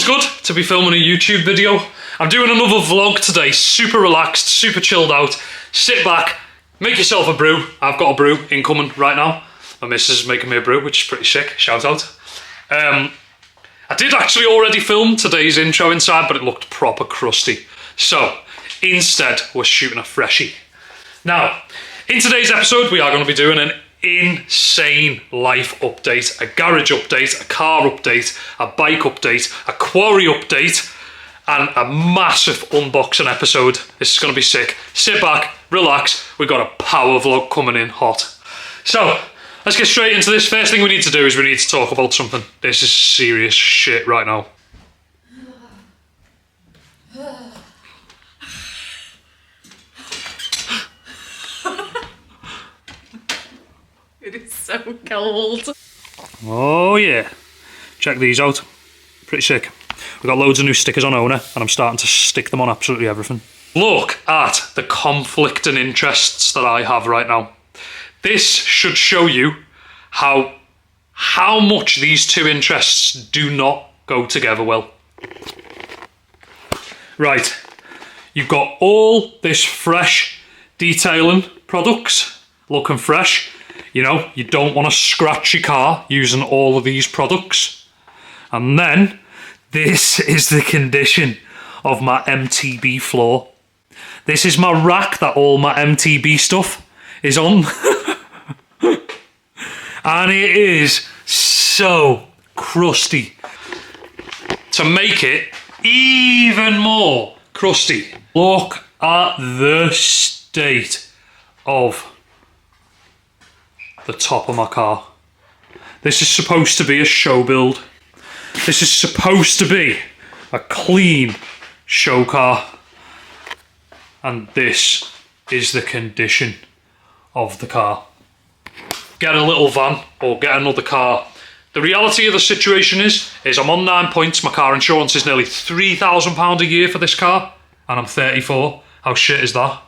good to be filming a YouTube video. I'm doing another vlog today, super relaxed, super chilled out. Sit back, make yourself a brew. I've got a brew incoming right now. My missus is making me a brew, which is pretty sick, shout out. I did actually already film today's intro inside, but it looked proper crusty. So, instead, we're shooting a freshie. Now, in today's episode, we are going to be doing an insane life update, a garage update, a car update, a bike update, a quarry update, and a massive unboxing episode. This is going to be sick. Sit back, relax, we've got a power vlog coming in hot. So, let's get straight into this. First thing we need to do is we need to talk about something. This is serious shit right now. It is so cold. Oh yeah. Check these out. Pretty sick. We've got loads of new stickers on Owner and I'm starting to stick them on absolutely everything. Look at the conflicting interests that I have right now. This should show you how much these two interests do not go together well. Right. You've got all this fresh detailing products, looking fresh. You know, you don't want to scratch your car using all of these products. And then, this is the condition of my MTB floor. This is my rack that all my MTB stuff is on. And it is so crusty. To make it even more crusty, look at the state of the top of my car. This is supposed to be a show build. This is supposed to be a clean show car. And this is the condition of the car. Get a little van or get another car. The reality of the situation is I'm on 9 points. My car insurance is nearly £3,000 a year for this car. And I'm 34. How shit is that?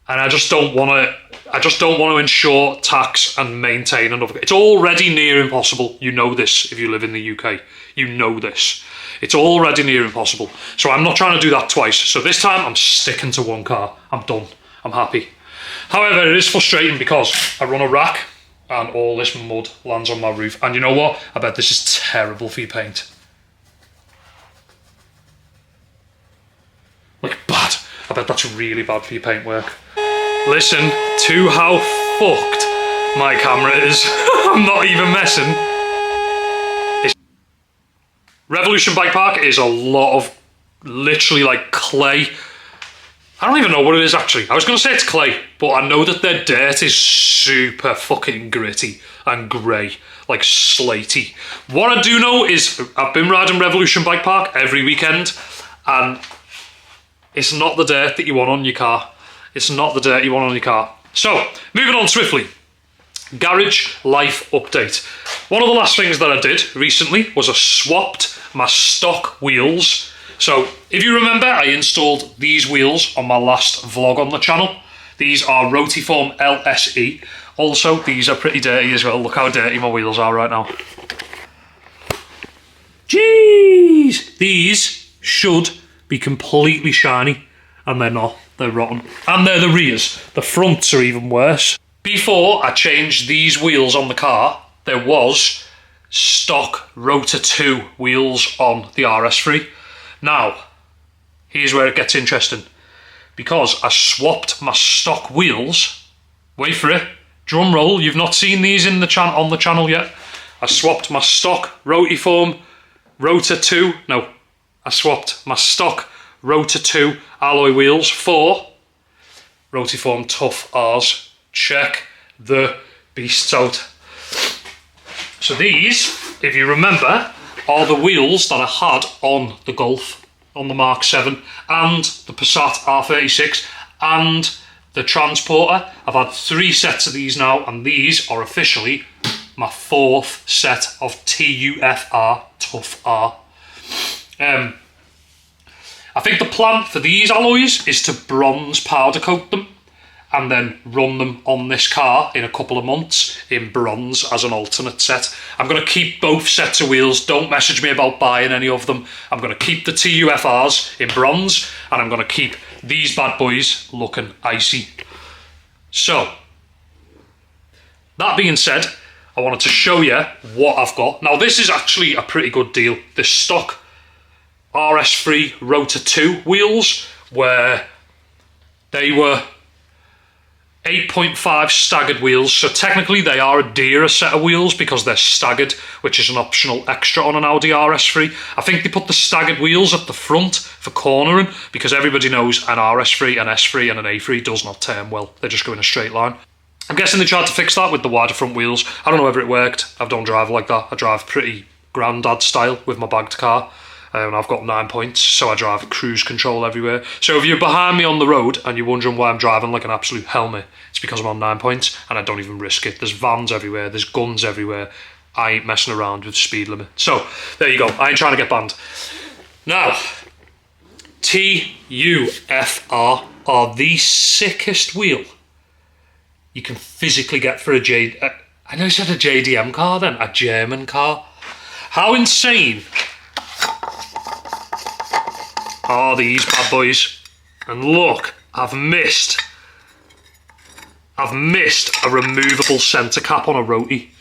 And I just don't want to insure, tax and maintain another. It's already near impossible. You know this if you live in the UK. You know this. It's already near impossible. So I'm not trying to do that twice. So this time I'm sticking to one car. I'm done. I'm happy. However, it is frustrating because I run a rack and all this mud lands on my roof. And you know what? I bet this is terrible for your paint. Like bad. I bet that's really bad for your paintwork. Listen to how fucked my camera is. I'm not even messing. Revolution Bike Park is a lot of literally like clay. I don't even know what it is actually. I was going to say it's clay, but I know that their dirt is super fucking gritty and grey, like slatey. What I do know is I've been riding Revolution Bike Park every weekend and it's not the dirt that you want on your car. It's not the dirt you want on your car. So, moving on swiftly. Garage life update. One of the last things that I did recently was I swapped my stock wheels. So, if you remember, I installed these wheels on my last vlog on the channel. These are Rotiform LSE. Also, these are pretty dirty as well. Look how dirty my wheels are right now. Jeez! These should be completely shiny, and they're not. They're rotten. And they're the rears. The fronts are even worse. Before I changed these wheels on the car, there was stock Rotor 2 wheels on the RS3. Now, here's where it gets interesting. Because I swapped my stock wheels, wait for it, drum roll, you've not seen these in the on the channel yet. I swapped my stock Rotiform Rotor 2, no, I swapped my stock Rotor 2 alloy wheels for Rotiform Tough R's. Check the beasts out. So these, if you remember, are the wheels that I had on the Golf, on the Mark 7 and the Passat R36 and the Transporter. I've had 3 sets of these now and these are officially my 4th set of TUFR Tough R. I think the plan for these alloys is to bronze powder coat them and then run them on this car in a couple of months in bronze as an alternate set. I'm going to keep both sets of wheels. Don't message me about buying any of them. I'm going to keep the TUFRs in bronze, and I'm going to keep these bad boys looking icy. So, that being said, I wanted to show you what I've got. Now, this is actually a pretty good deal. The stock RS3 Rotor 2 wheels, where they were 8.5 staggered wheels, so technically they are a dearer set of wheels because they're staggered, which is an optional extra on an Audi RS3. I think they put the staggered wheels at the front for cornering because everybody knows an RS3, an S3 and an A3 does not turn well. They just go in a straight line. I'm guessing they tried to fix that with the wider front wheels. I don't know whether it worked. I don't drive like that. I drive pretty granddad style with my bagged car. And I've got 9 points, so I drive cruise control everywhere. So if you're behind me on the road and you're wondering why I'm driving like an absolute helmet, it's because I'm on 9 points and I don't even risk it. There's vans everywhere, there's guns everywhere. I ain't messing around with speed limit. So there you go, I ain't trying to get banned. Now, TUFR are the sickest wheel you can physically get for a I know you said a JDM car then, a German car. How insane are these bad boys? And look, I've missed a removable centre cap on a Roti.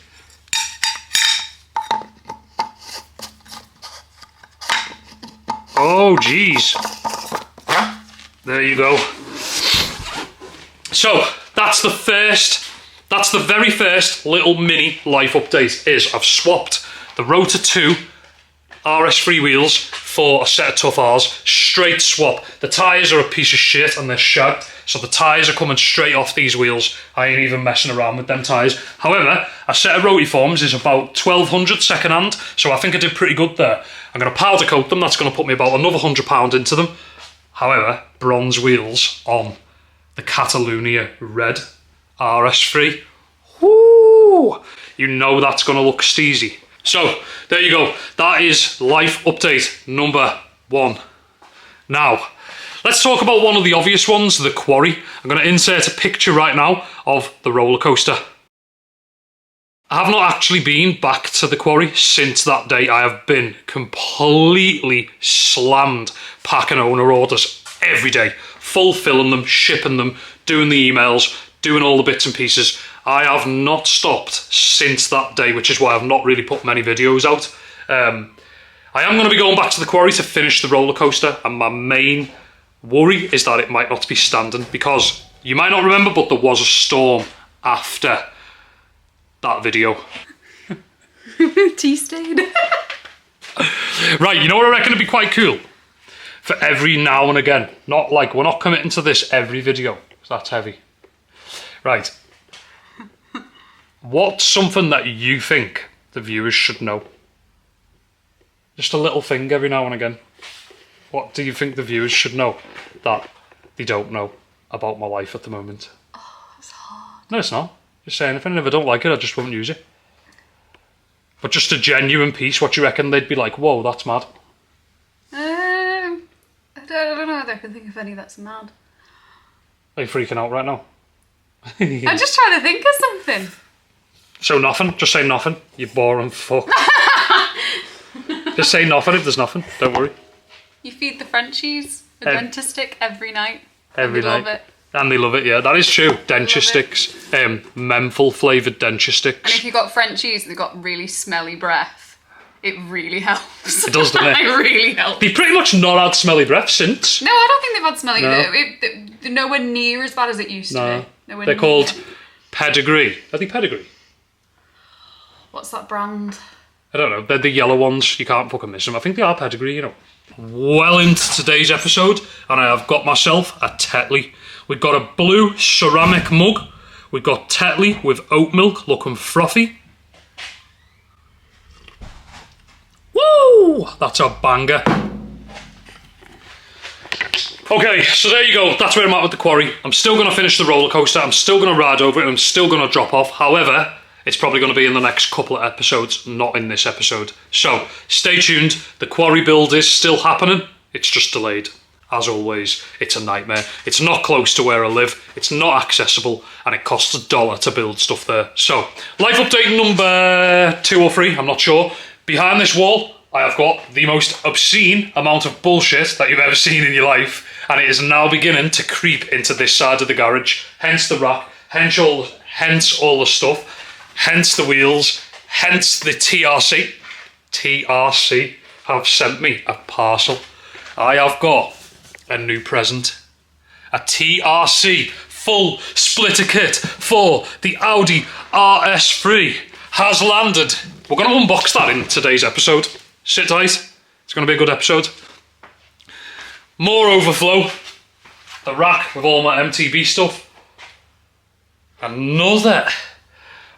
Oh geez, there you go. So that's the very first little mini life update. Is I've swapped the Rotor 2 RS3 wheels for a set of Tough R's, straight swap. The tyres are a piece of shit and they're shagged, so the tyres are coming straight off these wheels. I ain't even messing around with them tyres. However, a set of Rotiforms is about 1,200 second hand, so I think I did pretty good there. I'm going to powder coat them, that's going to put me about another £100 into them. However, bronze wheels on the Catalunya Red RS3. Whoo! You know that's going to look steezy. So, there you go. That is life update number 1. Now, let's talk about one of the obvious ones, the Quarry. I'm going to insert a picture right now of the roller coaster. I have not actually been back to the Quarry since that day. I have been completely slammed packing owner orders every day, fulfilling them, shipping them, doing the emails, doing all the bits and pieces. I have not stopped since that day, which is why I've not really put many videos out. I am going to be going back to the Quarry to finish the roller coaster, and my main worry is that it might not be standing, because you might not remember, but there was a storm after that video. Tea stayed. Right, you know what I reckon would be quite cool? For every now and again. Not like, we're not committing to this every video, because that's heavy. Right. What's something that you think the viewers should know? Just a little thing every now and again. What do you think the viewers should know that they don't know about my life at the moment? Oh, it's hard. No, it's not. Just say anything, and if I don't like it, I just won't use it. But just a genuine piece, what do you reckon they'd be like, whoa, that's mad? I don't know if I can think of any that's mad. Are you freaking out right now? I'm just trying to think of something. So nothing? Just say nothing, you boring fuck. Just say nothing if there's nothing, don't worry. You feed the Frenchies a dentistic every night. Every night. Love it. And they love it, yeah, that is true. Denture sticks, menthol flavoured denture sticks. And if you've got Frenchies and they've got really smelly breath, it really helps. It does, doesn't it? It really helps. They've pretty much not had smelly breath since. No, I don't think they've had smelly. No. They're nowhere near as bad as it used to be. Nowhere They're near. called Pedigree. Are they Pedigree? What's that brand? I don't know. They're the yellow ones. You can't fucking miss them. I think they are Pedigree, you know. Well into today's episode, and I have got myself a Tetley. We've got a blue ceramic mug. We've got Tetley with oat milk looking frothy. Woo! That's a banger. Okay, so there you go. That's where I'm at with the Quarry. I'm still going to finish the roller coaster. I'm still going to ride over it, and I'm still going to drop off. However, it's probably going to be in the next couple of episodes, not in this episode. So, stay tuned. The Quarry build is still happening. It's just delayed. as always, it's a nightmare. It's not close to where I live, it's not accessible, and it costs $1 to build stuff there. So, life update number 2 or 3, I'm not sure. Behind this wall, I have got the most obscene amount of bullshit that you've ever seen in your life, and it is now beginning to creep into this side of the garage, hence the rack, hence all the stuff, hence the wheels, hence the TRC. TRC have sent me a parcel. I have got a new present. A TRC full splitter kit for the Audi RS3 has landed. We're going to unbox that in today's episode. Sit tight, it's going to be a good episode. More overflow. The rack with all my MTB stuff. Another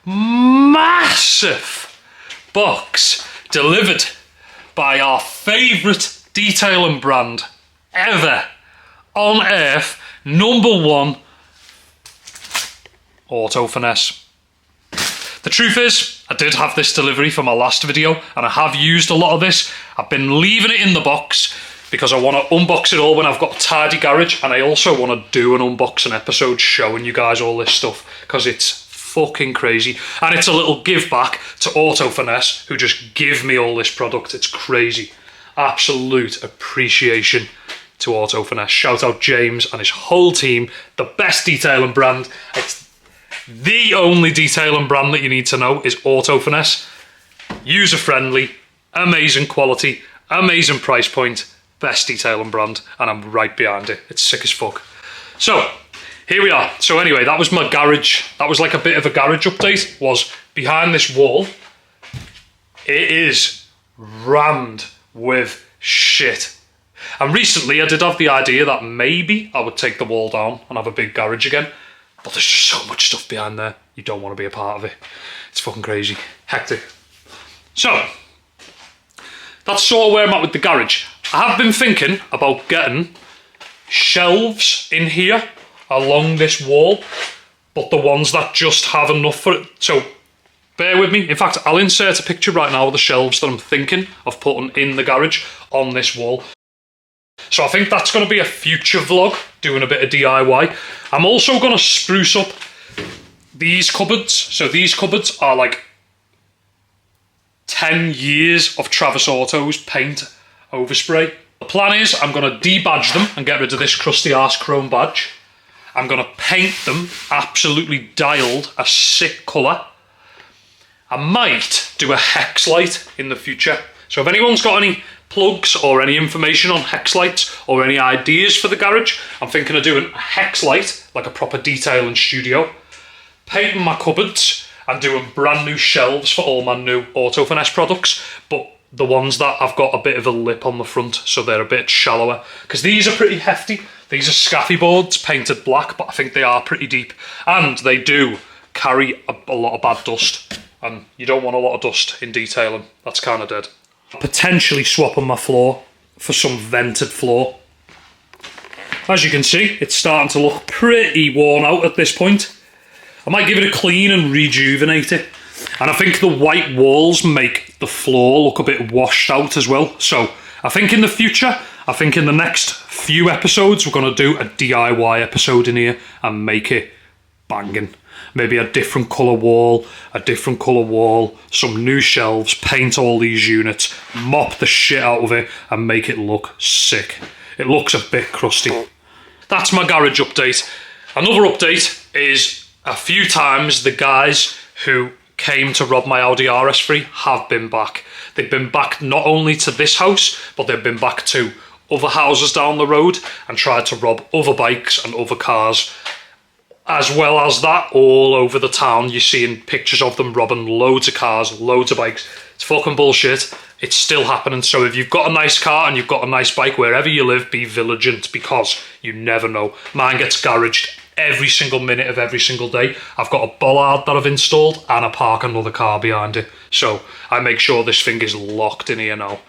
massive box delivered by our favourite detailing brand ever on earth, #1 Auto Finesse. The truth is, I did have this delivery for my last video and I have used a lot of this. I've been leaving it in the box because I want to unbox it all when I've got a tidy garage, and I also want to do an unboxing episode showing you guys all this stuff because it's fucking crazy, and it's a little give back to Auto Finesse who just give me all this product. It's crazy. Absolute appreciation to Auto Finesse. Shout out James and his whole team. The best detailing brand. It's the only detailing brand that you need to know is Auto Finesse. User friendly, amazing quality, amazing price point, best detailing brand, and I'm right behind it. It's sick as fuck. So here we are. So anyway, that was my garage. That was like a bit of a garage update. Was behind this wall. It is rammed with shit. And recently I did have the idea that maybe I would take the wall down and have a big garage again. But there's just so much stuff behind there. You don't want to be a part of it. It's fucking crazy. Hectic. So, that's sort of where I'm at with the garage. I have been thinking about getting shelves in here along this wall, but the ones that just have enough for it. So, bear with me. In fact, I'll insert a picture right now of the shelves that I'm thinking of putting in the garage on this wall. So I think that's going to be a future vlog, doing a bit of DIY. I'm also going to spruce up these cupboards. So these cupboards are like 10 years of Travis Auto's paint overspray. The plan is I'm going to debadge them and get rid of this crusty arse chrome badge. I'm going to paint them absolutely dialed a sick colour. I might do a hex light in the future. So if anyone's got any plugs or any information on hex lights or any ideas for the garage, I'm thinking of doing a hex light, like a proper detailing studio, painting my cupboards and doing brand new shelves for all my new Auto Finesse products, but the ones that I've got a bit of a lip on the front, so they're a bit shallower, because these are pretty hefty. These are scaffy boards painted black, but I think they are pretty deep, and they do carry a lot of bad dust, and you don't want a lot of dust in detailing. That's kind of dead. Potentially swapping my floor for some vented floor. As you can see, it's starting to look pretty worn out at this point. I might give it a clean and rejuvenate it. And I think the white walls make the floor look a bit washed out as well. So I think in the future, I think in the next few episodes, we're going to do a DIY episode in here and make it banging. Maybe a different colour wall, some new shelves, paint all these units, mop the shit out of it and make it look sick. It looks a bit crusty. That's my garage update. Another update is a few times the guys who came to rob my Audi RS3 have been back. They've been back not only to this house, but they've been back to other houses down the road and tried to rob other bikes and other cars. As well as that, all over the town, you're seeing pictures of them robbing loads of cars, loads of bikes. It's fucking bullshit. It's still happening. So if you've got a nice car and you've got a nice bike, wherever you live, be vigilant, because you never know. Mine gets garaged every single minute of every single day. I've got a bollard that I've installed and I park another car behind it. So I make sure this thing is locked in here now.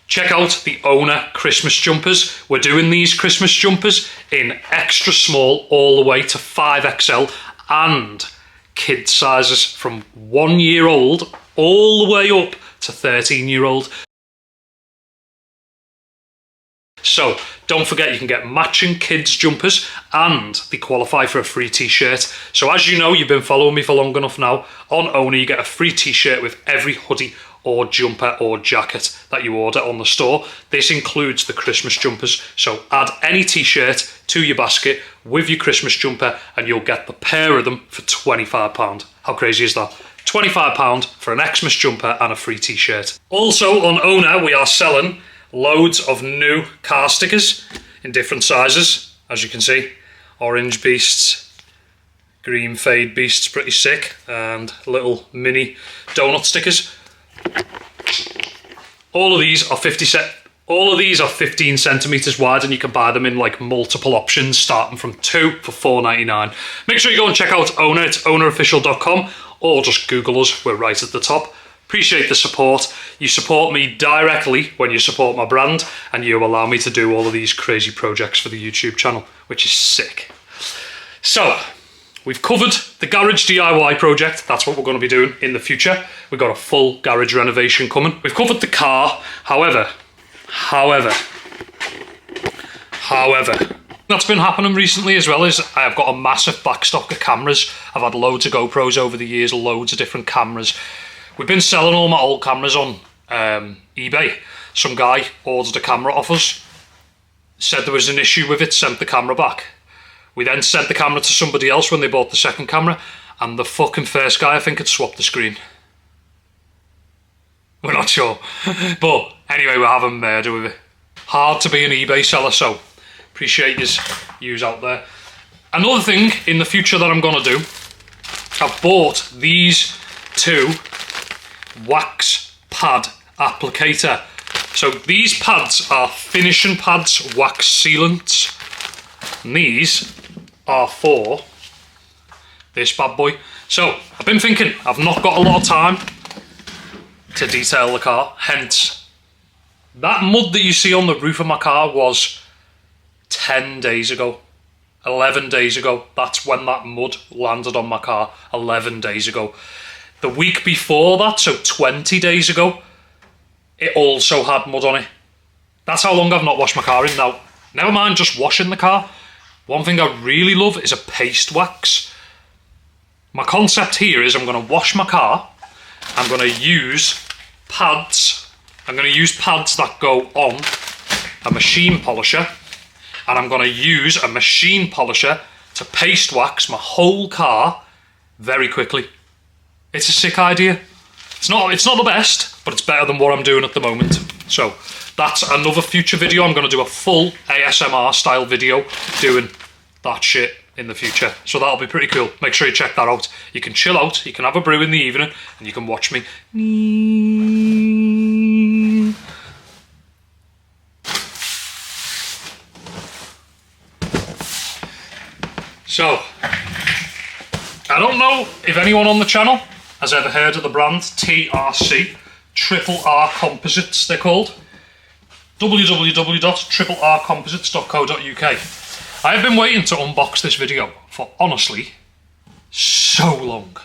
Check out the owner Christmas jumpers. We're doing these Christmas jumpers in extra small all the way to 5XL and kid sizes from 1 year old all the way up to 13-year-old. So don't forget you can get matching kids jumpers and they qualify for a free t-shirt. So as you know, you've been following me for long enough now, on Owner you get a free t-shirt with every hoodie or jumper or jacket that you order on the store. This includes the Christmas jumpers, so add any t-shirt to your basket with your Christmas jumper and you'll get the pair of them for £25. How crazy is that? £25 for an Xmas jumper and a free t-shirt. Also on Owner we are selling loads of new car stickers in different sizes, as you can see. Orange beasts, green fade beasts, pretty sick, and little mini donut stickers. All of these are 15 centimeters wide, and you can buy them in like multiple options, starting from 2 for £4.99. Make sure you go and check out Owner. It's ownerofficial.com, or just Google us. We're right at the top. Appreciate the support. You support me directly when you support my brand, and you allow me to do all of these crazy projects for the YouTube channel, which is sick. So, we've covered the garage DIY project. That's what we're going to be doing in the future. We've got a full garage renovation coming. We've covered the car. However, that's been happening recently as well is I've got a massive backstock of cameras. I've had loads of GoPros over the years, loads of different cameras. We've been selling all my old cameras on eBay. Some guy ordered a camera off us, said there was an issue with it, sent the camera back. We then sent the camera to somebody else when they bought the second camera, and the fucking first guy I think had swapped the screen. We're not sure. But anyway, we're having murder with it. Hard to be an eBay seller, so appreciate yous out there. Another thing in the future that I'm going to do, I've bought these two wax pad applicator. So these pads are finishing pads, wax sealants, and these are for this bad boy. So I've been thinking, I've not got a lot of time to detail the car, hence that mud that you see on the roof of my car was 10 days ago, 11 days ago. That's when that mud landed on my car, 11 days ago. The week before that, so 20 days ago, it also had mud on it. That's how long I've not washed my car in. Now, never mind just washing the car. One thing I really love is a paste wax. My concept here is I'm going to wash my car. I'm going to use pads. I'm going to use pads that go on a machine polisher. And I'm going to use a machine polisher to paste wax my whole car very quickly. It's a sick idea. It's not the best, but it's better than what I'm doing at the moment. So that's another future video. I'm going to do a full ASMR style video doing that shit in the future. So that'll be pretty cool. Make sure you check that out. You can chill out, you can have a brew in the evening, and you can watch me. So, I don't know if anyone on the channel has ever heard of the brand TRC, Triple R Composites they're called. www.triplrcomposites.co.uk. I have been waiting to unbox this video for honestly so long.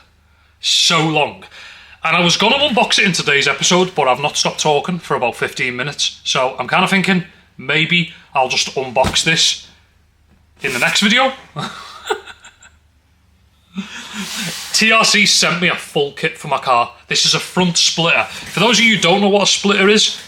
And I was going to unbox it in today's episode, but I've not stopped talking for about 15 minutes. So I'm kind of thinking maybe I'll just unbox this in the next video. TRC sent me a full kit for my car. This is a front splitter. For those of you who don't know what a splitter is,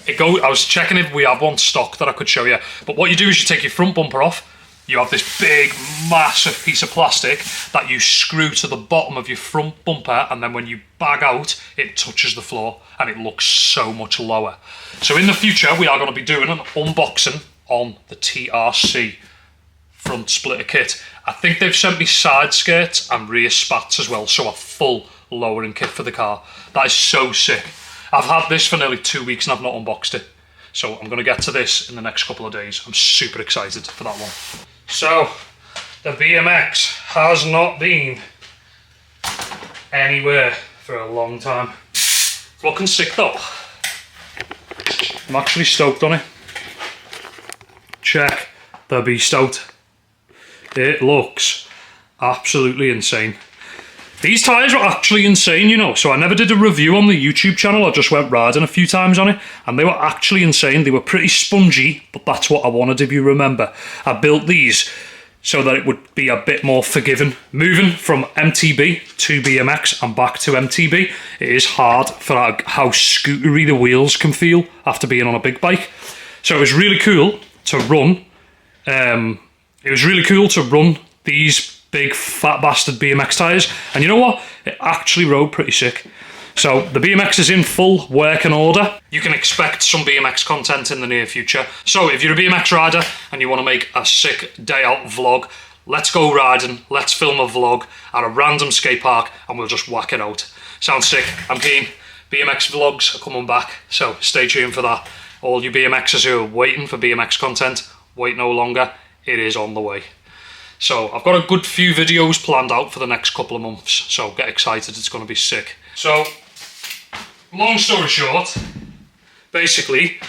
I was checking if we have one stock that I could show you. But what you do is you take your front bumper off. You have this big, massive piece of plastic that you screw to the bottom of your front bumper, and then when you bag out, it touches the floor, and it looks so much lower. So in the future, we are going to be doing an unboxing on the TRC front splitter kit. I think they've sent me side skirts and rear spats as well, so a full lowering kit for the car. That is so sick. I've had this for nearly 2 weeks and I've not unboxed it. So I'm going to get to this in the next couple of days. I'm super excited for that one. So, the BMX has not been anywhere for a long time. Looking sick though. I'm actually stoked on it. Check the beast out. It looks absolutely insane. These tyres are actually insane, you know. So I never did a review on the YouTube channel. I just went riding a few times on it, and they were actually insane. They were pretty spongy, but that's what I wanted, if you remember. I built these so that it would be a bit more forgiving. Moving from MTB to BMX and back to MTB, it is hard for how scootery the wheels can feel after being on a big bike. So it was really cool to run. These big fat bastard BMX tyres, and you know what? It actually rode pretty sick. So the BMX is in full working order. You can expect some BMX content in the near future. So if you're a BMX rider and you want to make a sick day out vlog, let's go riding, let's film a vlog at a random skate park and we'll just whack it out. Sounds sick, I'm keen. BMX vlogs are coming back, so stay tuned for that. All you BMXers who are waiting for BMX content, wait no longer, it is on the way. So I've got a good few videos planned out for the next couple of months, so get excited, it's going to be sick. So, long story short, basically,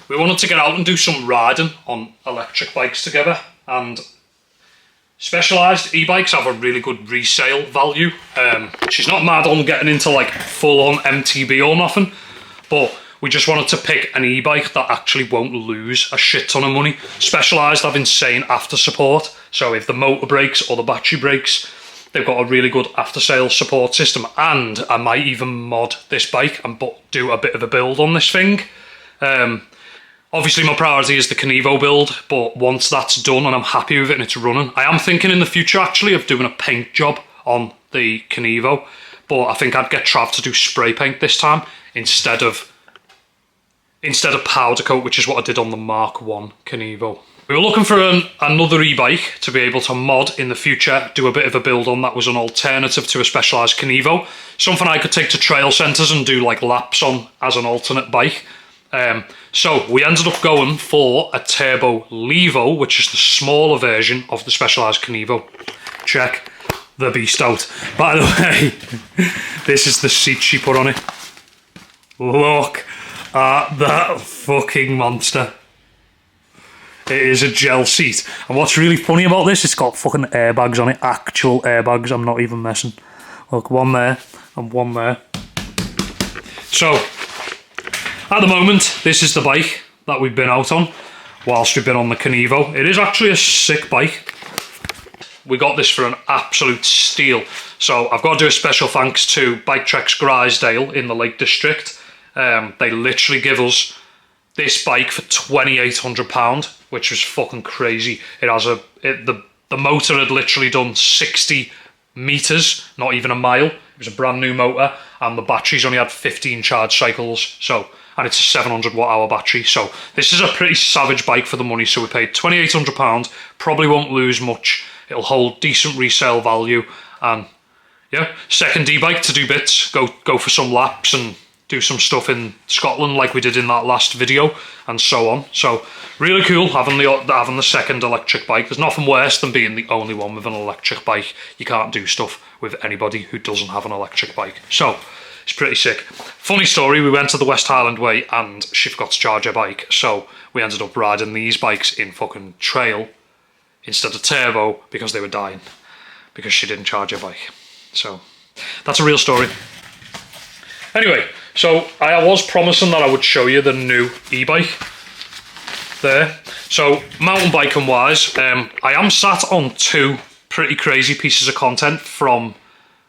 we wanted to get out and do some riding on electric bikes together, and Specialized Ebikes have a really good resale value. She's not mad on getting into like full-on MTB or nothing, but we just wanted to pick an e-bike that actually won't lose a shit ton of money. Specialized have insane after support, so if the motor breaks or the battery breaks, they've got a really good after-sales support system, and I might even mod this bike and do a bit of a build on this thing. Obviously my priority is the Kenevo build, but once that's done and I'm happy with it and it's running, I am thinking in the future actually of doing a paint job on the Kenevo, but I think I'd get Trav to do spray paint this time instead of powder coat, which is what I did on the Mark 1 Kenevo. We were looking for another e-bike to be able to mod in the future, do a bit of a build on that was an alternative to a Specialized Kenevo. Something I could take to trail centres and do like laps on as an alternate bike. So we ended up going for a Turbo Levo, which is the smaller version of the Specialized Kenevo. Check the beast out. By the way, this is the seat she put on it. Look at that fucking monster. It is a gel seat, and what's really funny about this, it's got fucking airbags on it, actual airbags, I'm not even messing. Look, one there and one there. So at the moment, this is the bike that we've been out on whilst we've been on the Kenevo. It is actually a sick bike. We got this for an absolute steal. So I've got to do a special thanks to Bike Treks Grisdale in the Lake District. They literally give us this bike for £2,800, which was fucking crazy. It has the motor had literally done 60 meters, not even a mile. It was a brand new motor, and the batteries only had 15 charge cycles. So, and it's a 700 watt hour battery. So this is a pretty savage bike for the money. So we paid £2,800. Probably won't lose much. It'll hold decent resale value, and yeah, second e-bike to do bits. Go for some laps and do some stuff in Scotland like we did in that last video, and so on. So really cool having the second electric bike. There's nothing worse than being the only one with an electric bike. You can't do stuff with anybody who doesn't have an electric bike. So it's pretty sick. Funny story, we went to the West Highland Way and she forgot to charge her bike, so we ended up riding these bikes in fucking trail instead of turbo because they were dying because she didn't charge her bike. So that's a real story. Anyway, so I was promising that I would show you the new e-bike there. So mountain biking wise, I am sat on two pretty crazy pieces of content from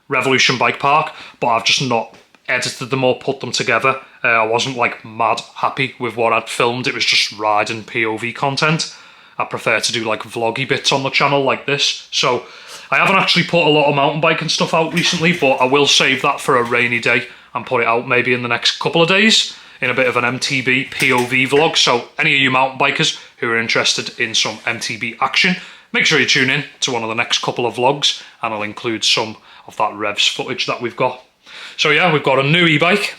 Revolution Bike Park, but I've just not edited them or put them together. I wasn't like mad happy with what I'd filmed. It was just riding POV content. I prefer to do like vloggy bits on the channel like this. So I haven't actually put a lot of mountain biking stuff out recently, but I will save that for a rainy day and put it out maybe in the next couple of days in a bit of an MTB POV vlog. So any of you mountain bikers who are interested in some MTB action, make sure you tune in to one of the next couple of vlogs, and I'll include some of that revs footage that we've got. So yeah, we've got a new e-bike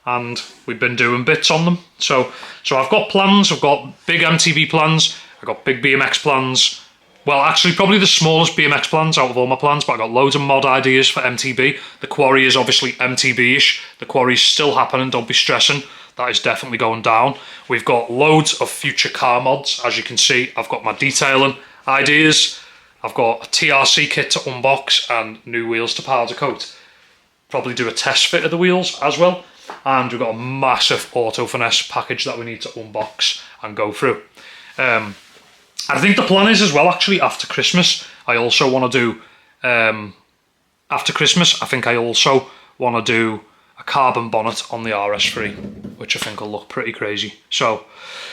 and we've been doing bits on them. So I've got plans, I've got big MTB plans, I've got big BMX plans. Well, actually probably the smallest BMX plans out of all my plans, but I've got loads of mod ideas for MTB. The Quarry is obviously MTB-ish. The Quarry's still happening, don't be stressing. That is definitely going down. We've got loads of future car mods. As you can see, I've got my detailing ideas. I've got a TRC kit to unbox and new wheels to powder coat. Probably do a test fit of the wheels as well. And we've got a massive Auto Finesse package that we need to unbox and go through. I think the plan is as well, actually, after Christmas, I also want to do, after Christmas, I think I also want to do a carbon bonnet on the RS3, which I think will look pretty crazy. So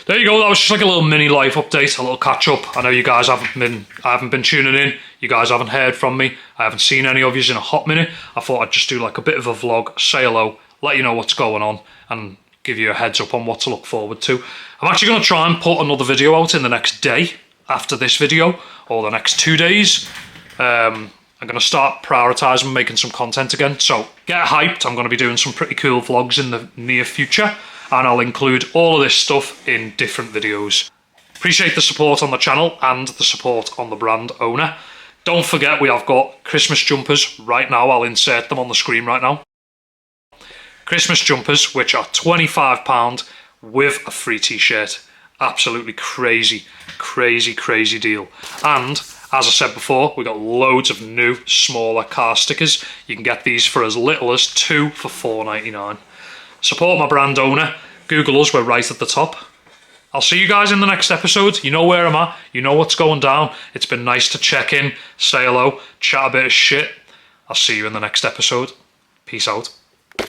there you go. That was just like a little mini life update, a little catch up. I know you guys I haven't been tuning in. You guys haven't heard from me. I haven't seen any of you in a hot minute. I thought I'd just do like a bit of a vlog, say hello, let you know what's going on, and give you a heads up on what to look forward to. I'm actually going to try and put another video out in the next day after this video, or the next 2 days. I'm going to start prioritising making some content again, so get hyped. I'm going to be doing some pretty cool vlogs in the near future, and I'll include all of this stuff in different videos. Appreciate the support on the channel and the support on the brand owner. Don't forget, we have got Christmas jumpers right now. I'll insert them on the screen right now. Christmas jumpers, which are £25 with a free t-shirt. Absolutely crazy, crazy, crazy deal. And as I said before, we got loads of new, smaller car stickers. You can get these for as little as 2 for £4.99. Support my brand owner. Google us, we're right at the top. I'll see you guys in the next episode. You know where I'm at. You know what's going down. It's been nice to check in, say hello, chat a bit of shit. I'll see you in the next episode. Peace out.